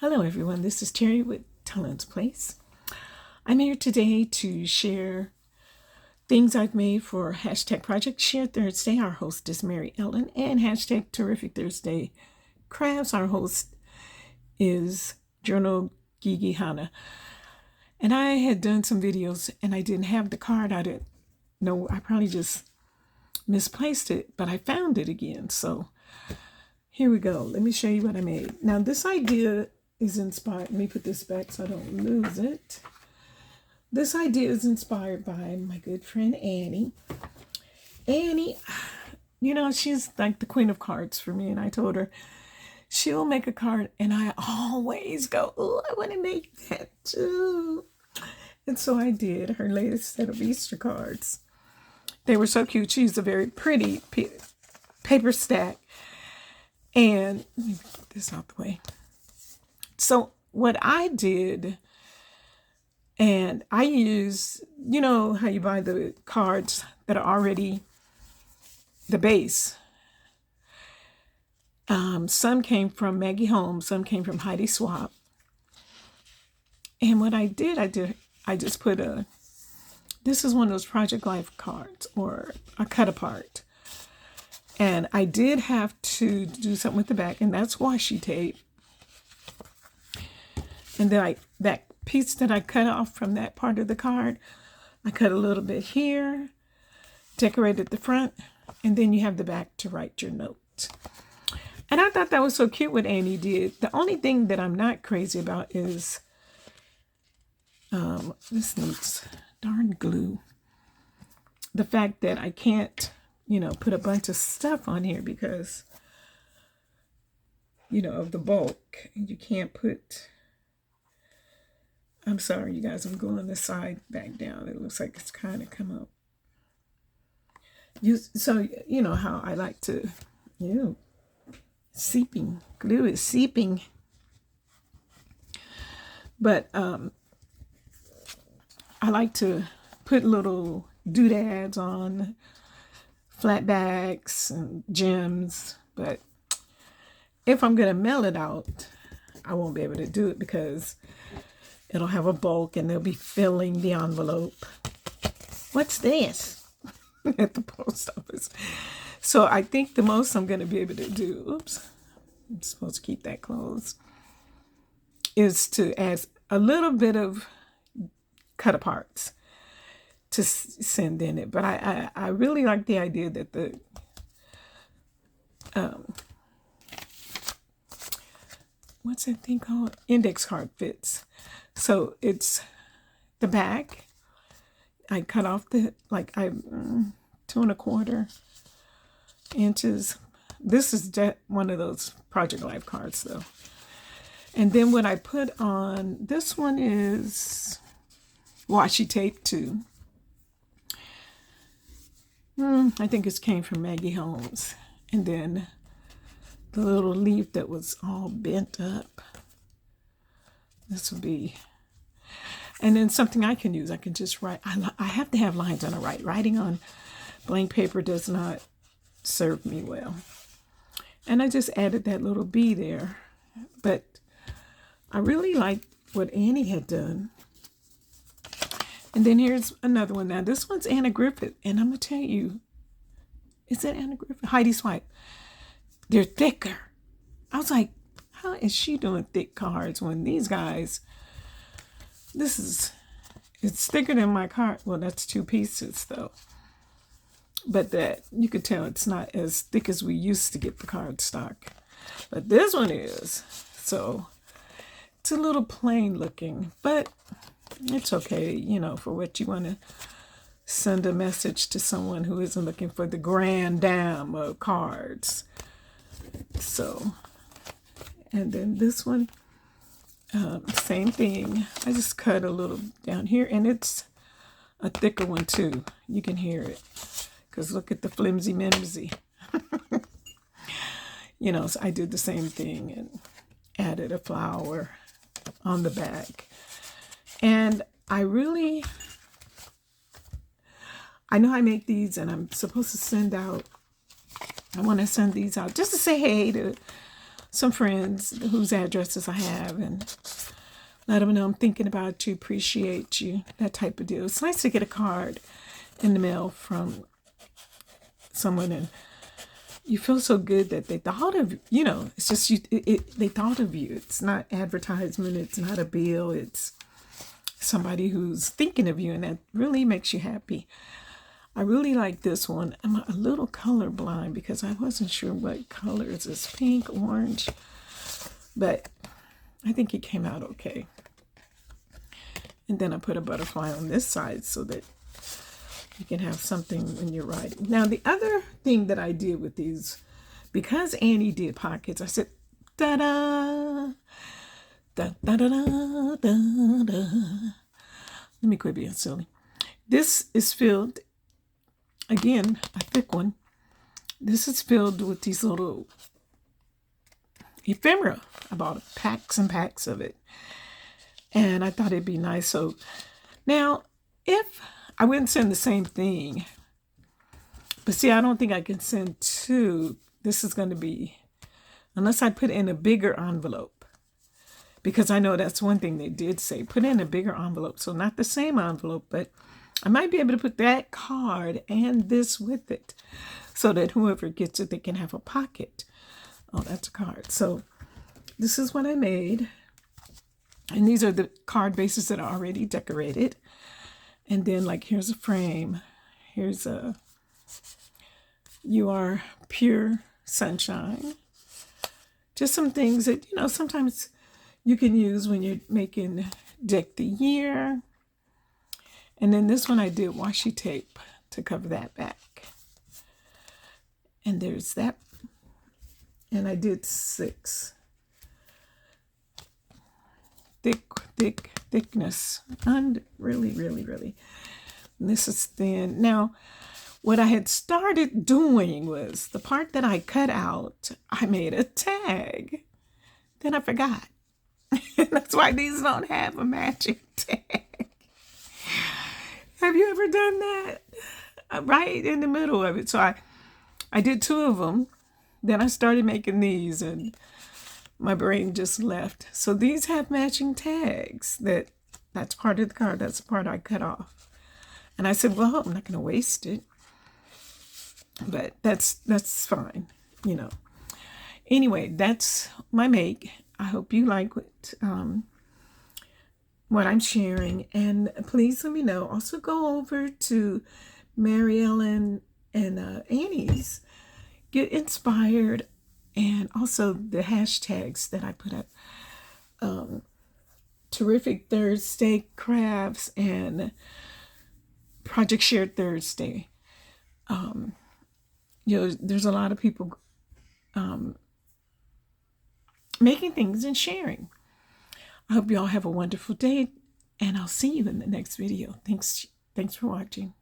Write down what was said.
Hello everyone, this is Terry with Talent's Place. I'm here today to share things I've made for hashtag Project Share Thursday. Our host is Mary Ellen, and hashtag Terrific Thursday Crafts. Our host is Journal Gigi Hana. And I had done some videos and I didn't have the card. I didn't know, I probably just misplaced it, but I found it again. So here we go. Let me show you what I made. Now this idea is inspired. Let me put this back so I don't lose it. This idea is inspired by my good friend Annie. Annie, she's like the queen of cards for me. And I told her she'll make a card and I always go, oh, I want to make that too. And so I did her latest set of Easter cards. They were so cute. She's a very pretty paper stack. And let me put this out the way. So what I did, and I use, you know how you buy the cards that are already the base. Some came from Maggie Holms, some came from Heidi Swapp. And what I just put this is one of those Project Life cards or a cut apart. And I did have to do something with the back, and that's washi tape. And then that piece that I cut off from that part of the card, I cut a little bit here, decorated the front, and then you have the back to write your note. And I thought that was so cute what Annie did. The only thing that I'm not crazy about is this needs darn glue. The fact that I can't, put a bunch of stuff on here because, of the bulk. You can't put... I'm sorry, you guys. I'm going the side back down. It looks like it's kind of come up. So you know how I like to, seeping. Glue is seeping. But I like to put little doodads on flat backs and gems. But if I'm going to mail it out, I won't be able to do it because it'll have a bulk and they'll be filling the envelope. What's this? At the post office. So I think the most I'm going to be able to do, oops, I'm supposed to keep that closed, is to add a little bit of cut aparts to send in it. But I really like the idea that the what's that thing called? Index card fits. So it's the back. I cut off the, 2¼ inches. This is one of those Project Life cards though. And then what I put on, this one is washi tape too. I think it came from Maggie Holmes. And then the little leaf that was all bent up. This will be, and then something I can use. I can just write. I have to have lines on the right. Writing on blank paper does not serve me well. And I just added that little bee there. But I really like what Annie had done. And then here's another one. Now this one's Anna Griffith. And I'm going to tell you, is that Anna Griffith? Heidi Swapp. They're thicker. I was like, how is she doing thick cards when these guys, it's thicker than my card. Well, that's 2 pieces though. But that, you could tell it's not as thick as we used to get the card stock. But this one is. So it's a little plain looking, but it's okay, for what you want to send a message to someone who isn't looking for the grand dam of cards. So, and then this one, same thing. I just cut a little down here, and it's a thicker one too. You can hear it, because look at the flimsy mimsy. So I did the same thing and added a flower on the back. And I know I make these, and I'm supposed to I want to send these out just to say hey to some friends whose addresses I have and let them know I'm thinking about you, appreciate you, that type of deal. It's nice to get a card in the mail from someone, and you feel so good that they thought of, it's just you. They thought of you. It's not advertisement. It's not a bill. It's somebody who's thinking of you, and that really makes you happy. I really like this one. I'm a little colorblind because I wasn't sure what color is this, pink, orange, but I think it came out okay. And then I put a butterfly on this side so that you can have something when you're writing. Now, the other thing that I did with these, because Annie did pockets, I said, da-da, da-da-da-da, da-da. Let me quit being silly. This is filled, again, a thick one. This is filled with these little ephemera. I bought packs and packs of it. And I thought it'd be nice. So now, if I wouldn't send the same thing, but see, I don't think I can send two. This is going to be, unless I put in a bigger envelope, because I know that's one thing they did say, put in a bigger envelope. So not the same envelope, but I might be able to put that card and this with it so that whoever gets it, they can have a pocket. Oh, that's a card. So this is what I made. And these are the card bases that are already decorated. And then, like, here's a frame. Here's a, you are pure sunshine. Just some things that, sometimes you can use when you're making deck the year. And then this one I did washi tape to cover that back. And there's that. And I did 6. Thickness. And really. And this is thin. Now, what I had started doing was the part that I cut out, I made a tag. Then I forgot. That's why these don't have a matching tag. Have you ever done that? Right in the middle of it. So I did 2 of them. Then I started making these and my brain just left. So these have matching tags. That's part of the card. That's the part I cut off. And I said, well, I'm not going to waste it. But that's fine, Anyway, that's my make. I hope you like what I'm sharing. And please let me know. Also go over to Mary Ellen and Annie's. Get inspired. And also the hashtags that I put up. Terrific Thursday Crafts and Project Shared Thursday. There's a lot of people making things and sharing. I hope you all have a wonderful day, and I'll see you in the next video. Thanks for watching.